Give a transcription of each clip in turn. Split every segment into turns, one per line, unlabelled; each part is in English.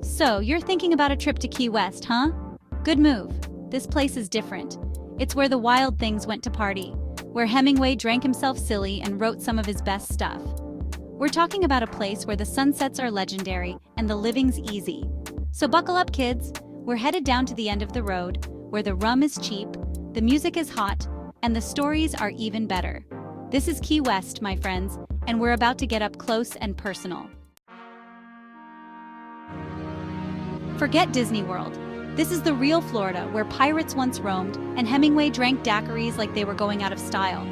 So, you're thinking about a trip to Key West, huh? Good move. This place is different. It's where the wild things went to party, where Hemingway drank himself silly and wrote some of his best stuff. We're talking about a place where the sunsets are legendary and the living's easy. So buckle up, kids. We're headed down to the end of the road, where the rum is cheap, the music is hot, and the stories are even better. This is Key West, my friends, and we're about to get up close and personal. Forget Disney World. This is the real Florida, where pirates once roamed and Hemingway drank daiquiris like they were going out of style.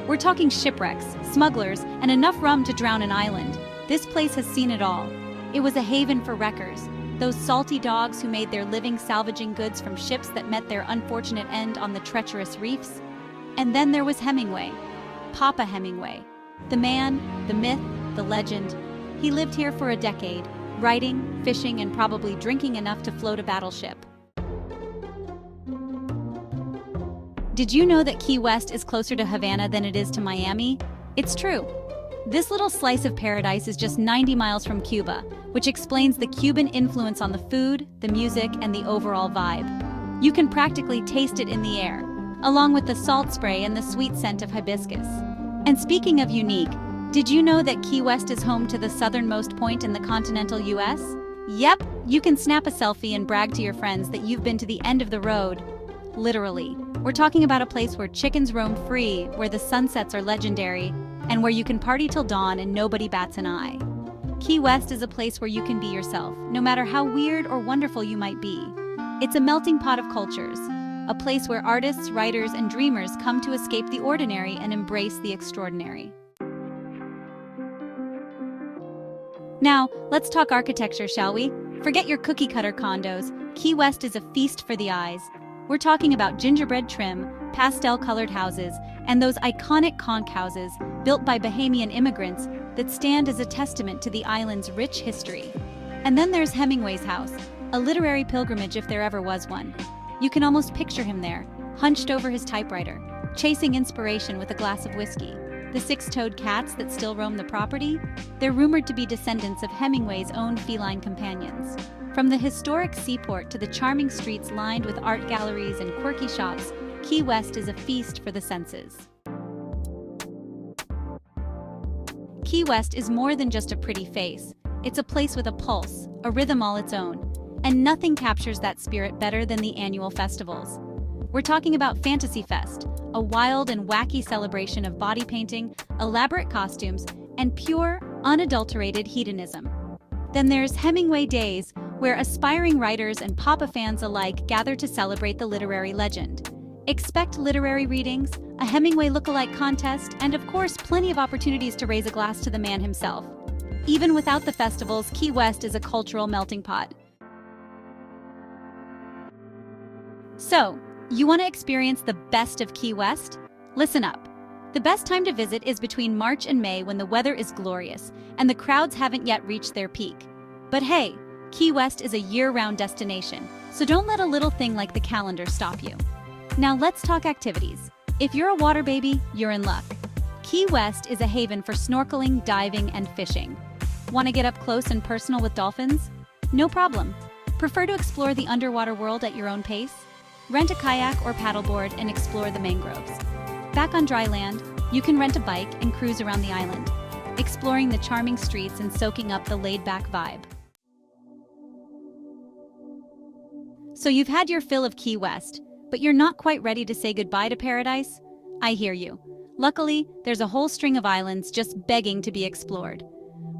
We're talking shipwrecks, smugglers, and enough rum to drown an island. This place has seen it all. It was a haven for wreckers, those salty dogs who made their living salvaging goods from ships that met their unfortunate end on the treacherous reefs. And then there was Hemingway, Papa Hemingway, the man, the myth, the legend. He lived here for a decade, writing, fishing, and probably drinking enough to float a battleship. Did you know that Key West is closer to Havana than it is to Miami? It's true. This little slice of paradise is just 90 miles from Cuba, which explains the Cuban influence on the food, the music, and the overall vibe. You can practically taste it in the air, along with the salt spray and the sweet scent of hibiscus. And speaking of unique, did you know that Key West is home to the southernmost point in the continental US? Yep, you can snap a selfie and brag to your friends that you've been to the end of the road. Literally. We're talking about a place where chickens roam free, where the sunsets are legendary, and where you can party till dawn and nobody bats an eye. Key West is a place where you can be yourself, no matter how weird or wonderful you might be. It's a melting pot of cultures, a place where artists, writers, and dreamers come to escape the ordinary and embrace the extraordinary. Now, let's talk architecture, shall we? Forget your cookie-cutter condos. Key West is a feast for the eyes. We're talking about gingerbread trim, pastel-colored houses, and those iconic conch houses built by Bahamian immigrants that stand as a testament to the island's rich history. And then there's Hemingway's house, a literary pilgrimage if there ever was one. You can almost picture him there, hunched over his typewriter, chasing inspiration with a glass of whiskey. The six-toed cats that still roam the property? They're rumored to be descendants of Hemingway's own feline companions. From the historic seaport to the charming streets lined with art galleries and quirky shops, Key West is a feast for the senses. Key West is more than just a pretty face. It's a place with a pulse, a rhythm all its own. And nothing captures that spirit better than the annual festivals. We're talking about Fantasy Fest, a wild and wacky celebration of body painting, elaborate costumes, and pure, unadulterated hedonism. Then there's Hemingway Days, where aspiring writers and Papa fans alike gather to celebrate the literary legend. Expect literary readings, a Hemingway lookalike contest, and of course, plenty of opportunities to raise a glass to the man himself. Even without the festivals, Key West is a cultural melting pot. So, you want to experience the best of Key West? Listen up. The best time to visit is between March and May when the weather is glorious and the crowds haven't yet reached their peak. But hey, Key West is a year-round destination, so don't let a little thing like the calendar stop you. Now let's talk activities. If you're a water baby, you're in luck. Key West is a haven for snorkeling, diving, and fishing. Want to get up close and personal with dolphins? No problem. Prefer to explore the underwater world at your own pace? Rent a kayak or paddleboard and explore the mangroves. Back on dry land, you can rent a bike and cruise around the island, exploring the charming streets and soaking up the laid-back vibe. So you've had your fill of Key West, but you're not quite ready to say goodbye to paradise? I hear you. Luckily, there's a whole string of islands just begging to be explored.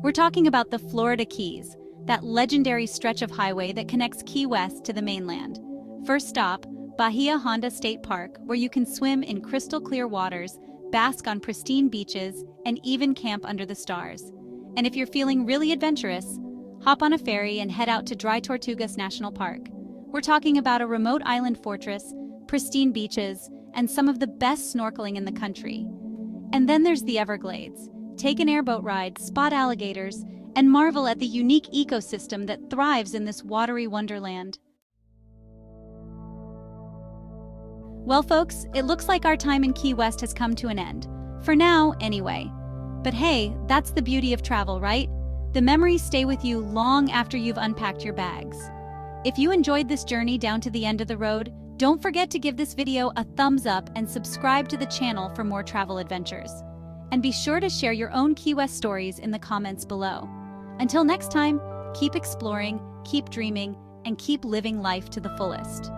We're talking about the Florida Keys, that legendary stretch of highway that connects Key West to the mainland. First stop, Bahia Honda State Park, where you can swim in crystal clear waters, bask on pristine beaches, and even camp under the stars. And if you're feeling really adventurous, hop on a ferry and head out to Dry Tortugas National Park. We're talking about a remote island fortress, pristine beaches, and some of the best snorkeling in the country. And then there's the Everglades. Take an airboat ride, spot alligators, and marvel at the unique ecosystem that thrives in this watery wonderland. Well, folks, it looks like our time in Key West has come to an end. For now, anyway. But hey, that's the beauty of travel, right? The memories stay with you long after you've unpacked your bags. If you enjoyed this journey down to the end of the road, don't forget to give this video a thumbs up and subscribe to the channel for more travel adventures. And be sure to share your own Key West stories in the comments below. Until next time, keep exploring, keep dreaming, and keep living life to the fullest.